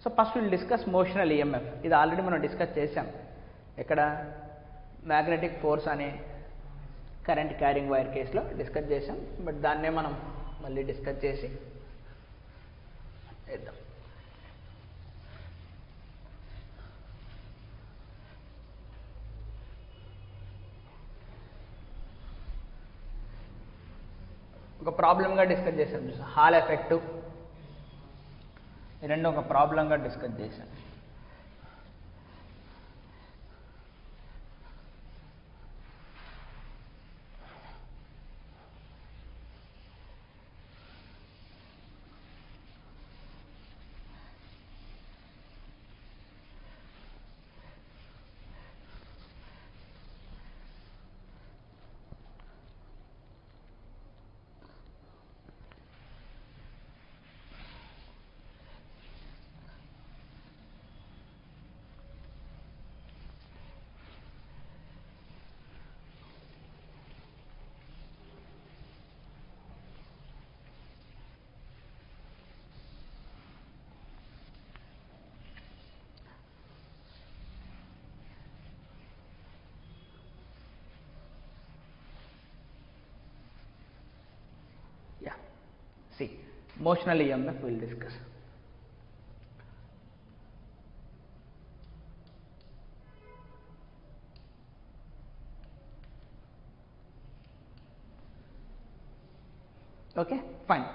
So first will discuss మోషనల్ EMF. ఇది already మనం discuss చేసాం. ఇక్కడ మ్యాగ్నెటిక్ ఫోర్స్ అనే కరెంట్ క్యారింగ్ వైర్ కేసులో డిస్కస్ చేసాం. బట్ దాన్నే మనం మళ్ళీ డిస్కస్ చేసి చేద్దాం. ఒక ప్రాబ్లంగా డిస్కస్ చేసాం. హాల్ ఎఫెక్ట్ ఈ రెండు ఒక ప్రాబ్లంగా డిస్కస్ చేసాం. See, motional EMF we will discuss. Okay, fine.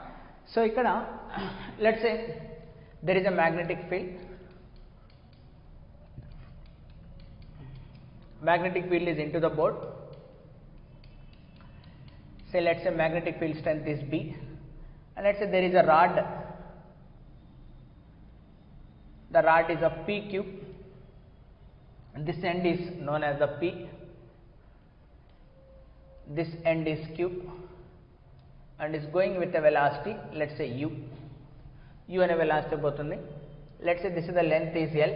So ikkada let's say there is a magnetic field. Magnetic field is into the board. Say let's say magnetic field strength is B. And let's say there is a rod. The rod is of P cube, and this end is known as the P. This end is Q, and is going with a velocity. Let's say U. U ane velocity potundi. Let's say this is the length is L.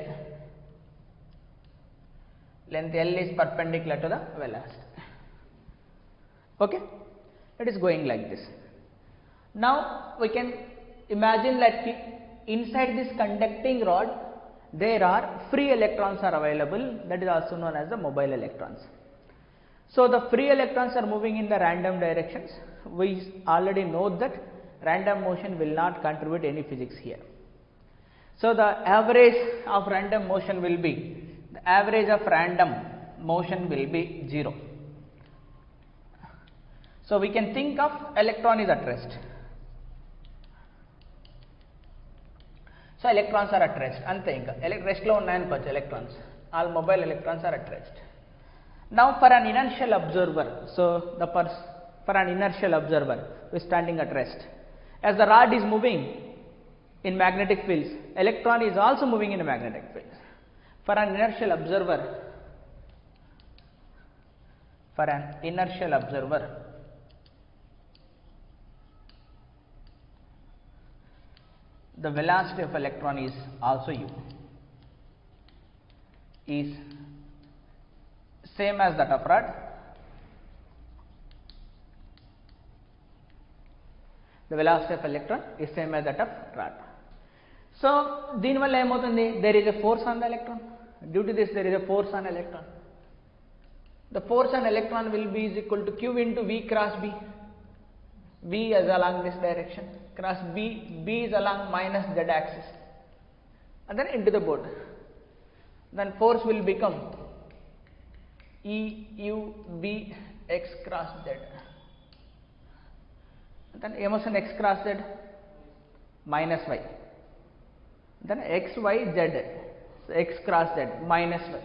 Length L is perpendicular to the velocity. Okay, it is going like this. Now we can imagine that inside this conducting rod there are free electrons are available, that is also known as the mobile electrons. So the free electrons are moving in the random directions. We already know that random motion will not contribute any physics here. So the average of random motion will be, the average of random motion will be 0. So we can think of electron is at rest. So electrons are at rest. Ante inka rest lo unnayi anukochu electrons. All mobile electrons are at rest. Now for an inertial observer, so for an inertial observer who is standing at rest, as the rod is moving in magnetic fields, electron is also moving in a magnetic field. For an inertial observer, the velocity of electron is also U, is same as that of rod. The velocity of electron is same as that of rod. So దీని వల్ల ఏమవుతుంది, there is a force on the electron. Due to this there is a force on electron. The force on electron will be is equal to Q into V cross B. V is along this direction, cross B is along minus Z axis, and then into the board. Then force will become E U B x cross Z. And then emotion x cross Z minus y. Then x y z, so x cross z minus y.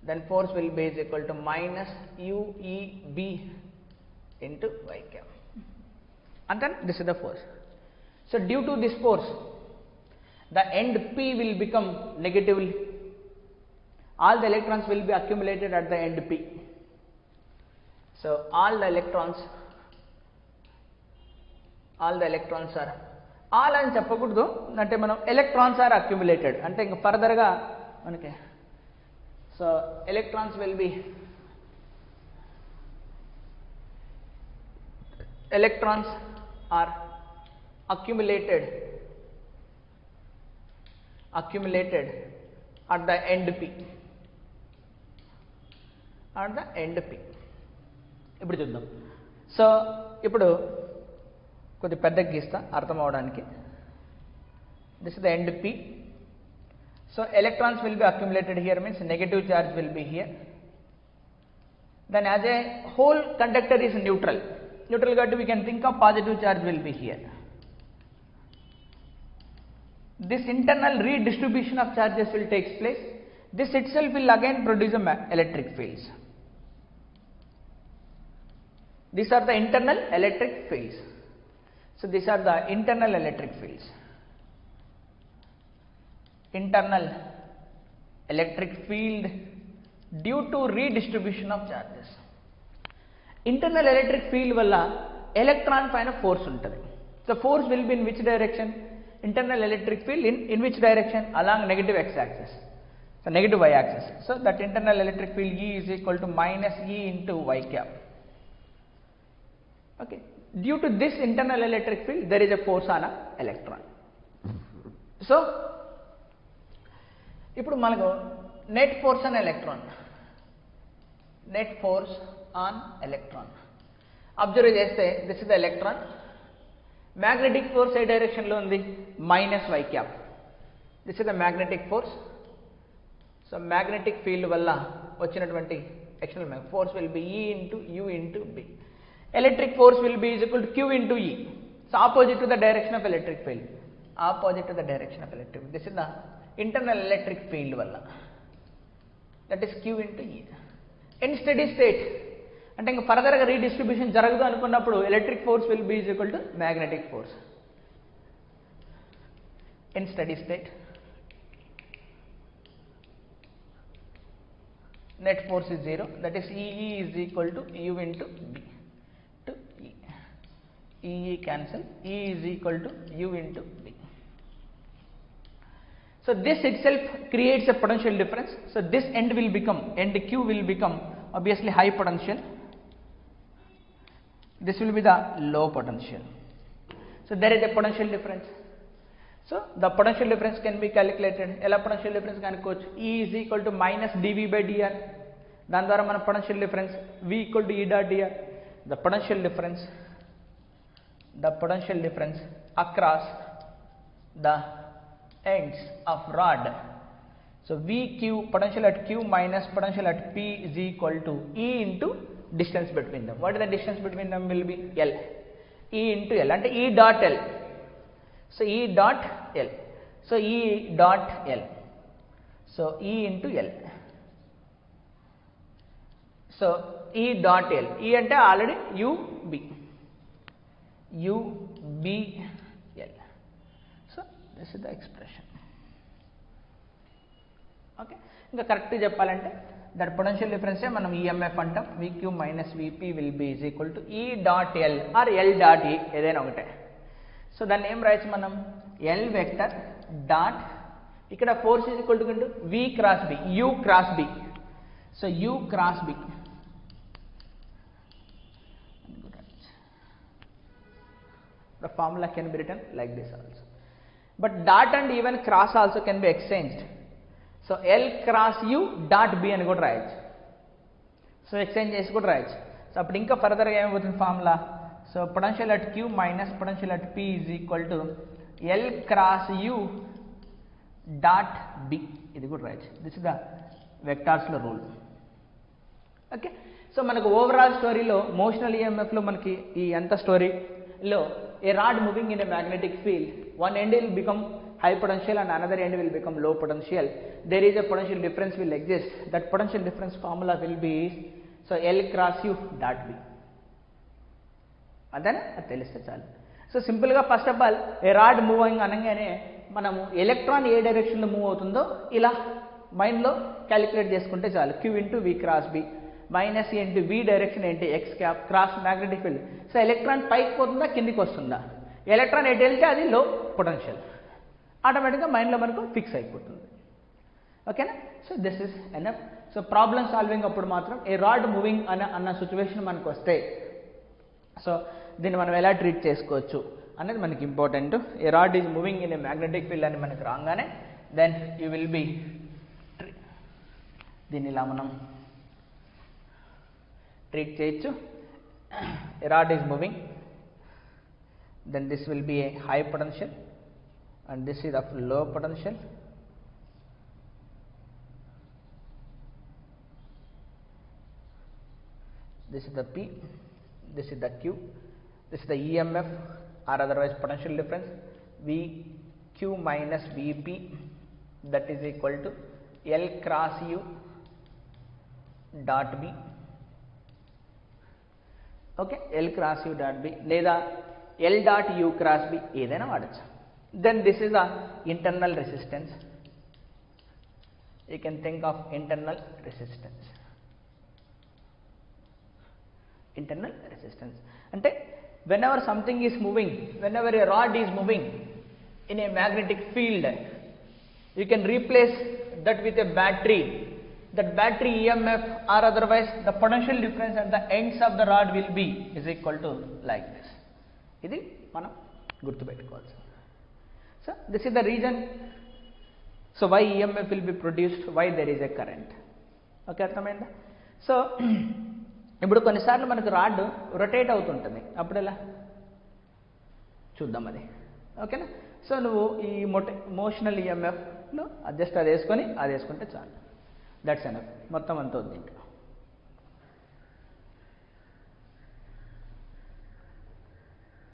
Then force will be is equal to minus U E B into y cap, and then this is the force. So due to this force, the end P will become negatively. All the electrons will be accumulated at the end P. So all the electrons are, all అని చెప్పకూడదు, అంటే మనం electrons are accumulated అంటే ఇంకా further గా మనకి, so electrons will be, electrons are accumulated accumulated at the end P. At the end P. ఇప్పుడు చూద్దాం. సో ఇప్పుడు కొద్ది పెద్దగా గీస్తా అర్థం అవడానికి. This is the end P. So electrons will be accumulated here, means negative charge will be here. Then as a whole conductor is neutral. Neutral got we can think of positive charge will be here. This internal redistribution of charges will take place. This itself will again produce electric fields. These are the internal electric fields. So these are the internal electric fields. Internal electric field due to redistribution of charges. Internal electric field వల్ల electron పైన force ఉంటుంది. So force will be in which direction? Internal electric field in which direction? Along negative x-axis. So negative y-axis. So that internal electric field E is equal to minus E into y cap. Okay. Due to this internal electric field, there is a force on an electron. So ఇప్పుడు మనకు net force on electron, net force on electron observe చేస్తే this is the electron. Magnetic force ఏ డైరెక్షన్లో ఉంది? Minus Y cap. This is the magnetic force. So magnetic field వల్ల వచ్చినటువంటి external force will be E into U into B. Electric force will be is equal to Q into E. So opposite to the direction of electric field. Opposite to the direction of electric. This is the internal electric field వల్ల, that is Q into E. In steady state అంటే ఇంకా ఫర్దర్గా redistribution జరగదు అనుకున్నప్పుడు electric force will be is equal to magnetic force. In steady state net force is 0, that is EE is equal to U into B to E. EE cancel, E is equal to U into B. So this itself creates a potential difference. So this end will become, end Q will become obviously high potential. This will be the low potential. So there is a potential difference. So the potential difference can be calculated. Ela potential difference kanukochu. E is equal to minus dV by dr. Dan dwara mana potential difference V equal to E dot dr. The potential difference across the ends of rod. So VQ, potential at Q minus potential at P is equal to E into distance between them. What is the distance between them will be? L. E into L అంటే E dot L. So E dot L. So E dot L. So E into L. So E dot L. E అంటే already UB. UBL. So this is the expression. Okay. ఇంకా కరెక్ట్గా చెప్పాలంటే that potential డిఫరెన్సే మనం EMF అంటాం. VQ minus VP will be is equal to E dot L or L dot E ఏదైనా ఒకటే. సో దాన్ని ఏం రాయొచ్చు మనం? L వెక్టర్ డాట్, ఇక్కడ force is equal to V cross B, U cross B. So U cross B. The formula can be written like this also. But dot and even cross also can be exchanged. So L cross U dot B అని కూడా రాయొచ్చు. So exchange చేసి కూడా రాయొచ్చు. So అప్పుడు ఇంకా ఫర్దర్గా ఏమైపోతుంది formula? So potential at Q minus potential at P is equal to L cross U dot B. ఇది కూడా రాయొచ్చు. దిస్ ఇస్ ద వెక్టార్స్లో రూల్. ఓకే. సో మనకు ఓవరాల్ స్టోరీలో మోషనల్ ఈఎంఎఫ్లో మనకి ఈ ఎంత స్టోరీలో a rod moving in a magnetic field, one end will become high potential and another end will become low potential. There is a potential difference will exist. That potential difference formula will be, so L cross U dot B. అదే అది తెలిస్తే చాలు. So సింపుల్గా first of all A rod moving అనగానే మనము electron ఏ డైరెక్షన్లో move అవుతుందో ఇలా మైండ్లో క్యాలిక్యులేట్ చేసుకుంటే చాలు. Q into V cross B minus E into V direction ఏంటి? X cap cross magnetic field. So electron పైకి పోతుందా కిందికి వస్తుందా? ఎలక్ట్రాన్ ఎటు వెళ్తే అది లో పొటెన్షియల్. ఆటోమేటిక్గా మైండ్లో మనకు ఫిక్స్ అయిపోతుంది. ఓకేనా? So this is enough. So problem solving అప్పుడు మాత్రం ఏ రాడ్ మూవింగ్ అన్న సిచ్యువేషన్ మనకు వస్తే సో దీన్ని మనం ఎలా ట్రీట్ చేసుకోవచ్చు అనేది మనకి important. A rod is moving in a magnetic field అని మనకు రాగానే then you will be దీన్ని ఇలా మనం ట్రీట్ చేయొచ్చు. A rod is moving, then this will be a high potential and this is of low potential. This is the P, this is the Q, this is the EMF or otherwise potential difference, VQ minus VP, that is equal to L cross U dot B. Okay, L cross U dot B లేదా L dot U cross B ఏదైనా వాడచ్చు. Then this is the internal resistance. You can think of internal resistance. Internal resistance అంటే whenever something is moving, whenever a rod is moving in a magnetic field, you can replace that with a battery. That battery EMF or otherwise the potential difference at the ends of the rod will be is equal to like this. ఇది మనం గుర్తుపెట్టుకోవాలి. So this is the reason, so why EMF will be produced, why there is a current. Okay, అర్థమైందా? So ఇప్పుడు కొన్నిసార్లు మనకు rod rotate అవుతుంటుంది, అప్పుడు ఎలా చూద్దాం అది. ఓకేనా? సో నువ్వు ఈ మోషనల్ ఈఎంఎఫ్లో జస్ట్ అది వేసుకొని అది వేసుకుంటే చాలు, దట్స్ ఎనఫ్, మొత్తం అంతా వద్దు ఇంకా.